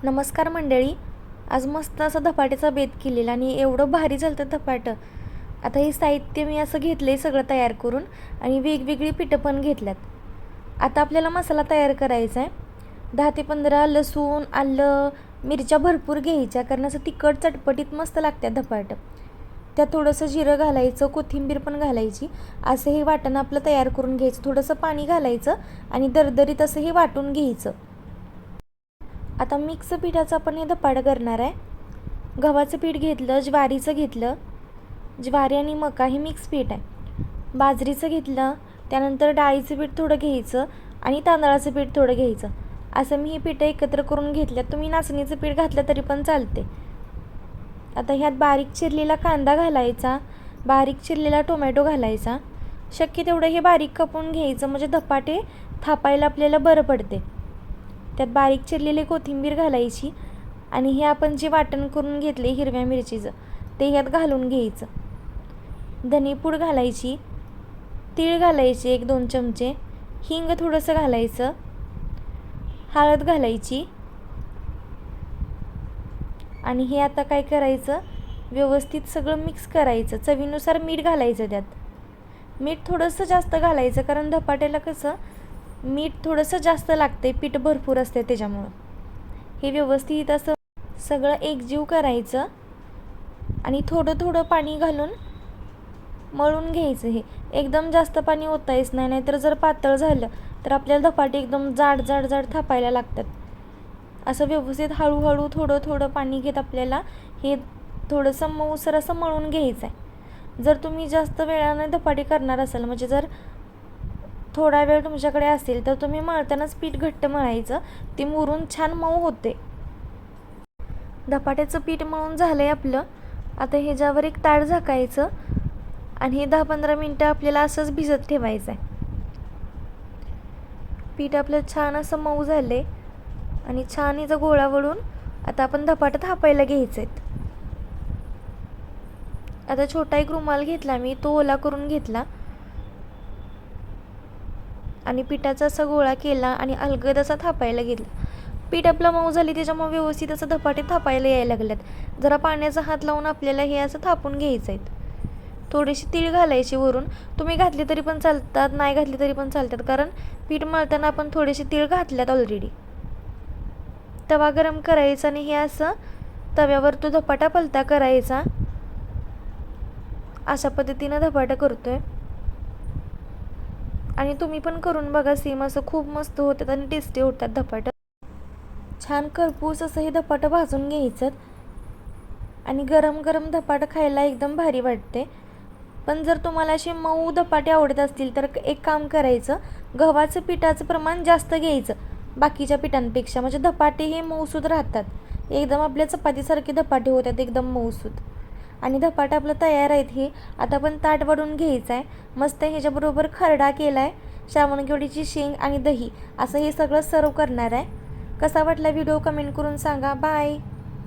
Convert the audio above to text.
नमस्कार मंडळी. आज मस्त असं धपाट्याचा बेत केलेला आणि एवढं भारी झालं धपाटं. आता हे साहित्य मी असं घेतलं आहे सगळं तयार करून आणि वेगवेगळी पिठं पण घेतल्यात. आता आपल्याला मसाला तयार करायचा आहे. 10 ते 15 लसूण, आलं, मिरच्या भरपूर घ्यायच्या कारण असं तिखट चटपटीत मस्त लागतात धपाटं. त्यात थोडंसं जिरं घालायचं, कोथिंबीर पण घालायची. असं हे वाटण आपलं तयार करून घ्यायचं. थोडंसं पाणी घालायचं आणि दरदरीत असं हे वाटून घ्यायचं. आता मिक्स पिठाचं आपण हे धपाटं करणार आहे. गव्हाचं पीठ घेतलं, ज्वारीचं घेतलं. ज्वारी आणि मका हे मिक्स पीठ आहे. बाजरीचं घेतलं, त्यानंतर डाळीचं पीठ थोडं घ्यायचं आणि तांदळाचं पीठ थोडं घ्यायचं. असं मी ही पिठं एकत्र करून घेतल्यात. तुम्ही नाचणीचं पीठ घातलं तरी पण चालते. आता ह्यात बारीक चिरलेला कांदा घालायचा, बारीक चिरलेला टोमॅटो घालायचा. शक्य तेवढं हे बारीक कापून घ्यायचं म्हणजे धपाटे थापायला आपल्याला बरं पडते. त्यात बारीक चिरलेली कोथिंबीर घालायची आणि हे आपण जे वाटण करून घेतले हिरव्या मिरचीचं ते ह्यात घालून घ्यायचं. धनेपूड घालायची, तीळ घालायचे 1-2 चमचे, हिंग थोडंसं घालायचं, हळद घालायची आणि हे आता काय करायचं, व्यवस्थित सगळं मिक्स करायचं. चवीनुसार मीठ घालायचं. त्यात मीठ थोडंसं जास्त घालायचं कारण धपाट्याला कसं मीठ थोडंसं जास्त लागते, पीठ भरपूर असते त्याच्यामुळं. हे व्यवस्थित असं सगळं एकजीव करायचं आणि थोडं थोडं पाणी घालून मळून घ्यायचं. हे एकदम जास्त पाणी ओतायच नाही, नाहीतर जर पातळ झालं तर आपल्याला धपाटे एकदम जाड जाड जाड थापायला लागतात. असं व्यवस्थित हळूहळू थोडं थोडं पाणी घेत आपल्याला हे थोडंसं मऊसर असं मळून घ्यायचं आहे. जर तुम्ही जास्त वेळाने धपाटे करणार असाल, म्हणजे जर थोडा वेळ तुमच्याकडे असेल तर तुम्ही मळतानाच पीठ घट्ट मळायचं, ते मुरून छान मऊ होते. धपाट्याचं पीठ मळून झालंय आपलं. आता ह्याच्यावर एक ताट झाकायचं आणि हे 10-15 मिनटं आपल्याला असंच भिजत ठेवायचं आहे. पीठ आपलं छान असं मऊ झालंय आणि छान हिचा गोळा वळून आता आपण धपाटं थापायला घ्यायचे आहेत. आता छोटा एक रुमाल घेतला मी, तो ओला करून घेतला आणि पिठाचा असा गोळा केला आणि अलगद असा थापायला घेतला. पीठ आपलं मऊ झाली त्याच्यामुळे व्यवस्थित असं धपाटे थापायला यायला लागल्यात. जरा पाण्याचा हात लावून आपल्याला हे असं थापून घ्यायचं आहे. थोडीशी तीळ घालायची वरून. तुम्ही घातली तरी पण चालतात, नाही घातली तरी पण चालतात कारण पीठ मळताना आपण थोडेसे तीळ घातल्यात ऑलरेडी. तवा गरम करायचा आणि हे असं तव्यावर तो धपाटा पलता करायचा. अशा पद्धतीनं धपाटा करतोय आणि तुम्ही पण करून बघा. सेम असं खूप मस्त होतात आणि टेस्टी होतात धपाटं. छान करपूस असं हे धपाटं भाजून घ्यायचं आणि गरम गरम धपाटं खायला एकदम भारी वाटते. पण जर तुम्हाला असे मऊ धपाटे आवडत असतील तर एक काम करायचं, गव्हाचं पिठाचं प्रमाण जास्त घ्यायचं बाकीच्या पिठांपेक्षा, म्हणजे धपाटे हे मऊसूद राहतात. एकदम आपल्या चपातीसारखे धपाटे होतात, एकदम मऊसूद. आणि धपाटा आपलं तयार आहेत. हे आता आपण ताट वाढून घ्यायचं आहे. मस्त ह्याच्याबरोबर खरडा केला आहे, श्रावणकेवडीची शेंग आणि दही, असं हे सगळं सर्व करणार आहे. कसा वाटला व्हिडिओ कमेंट करून सांगा. बाय.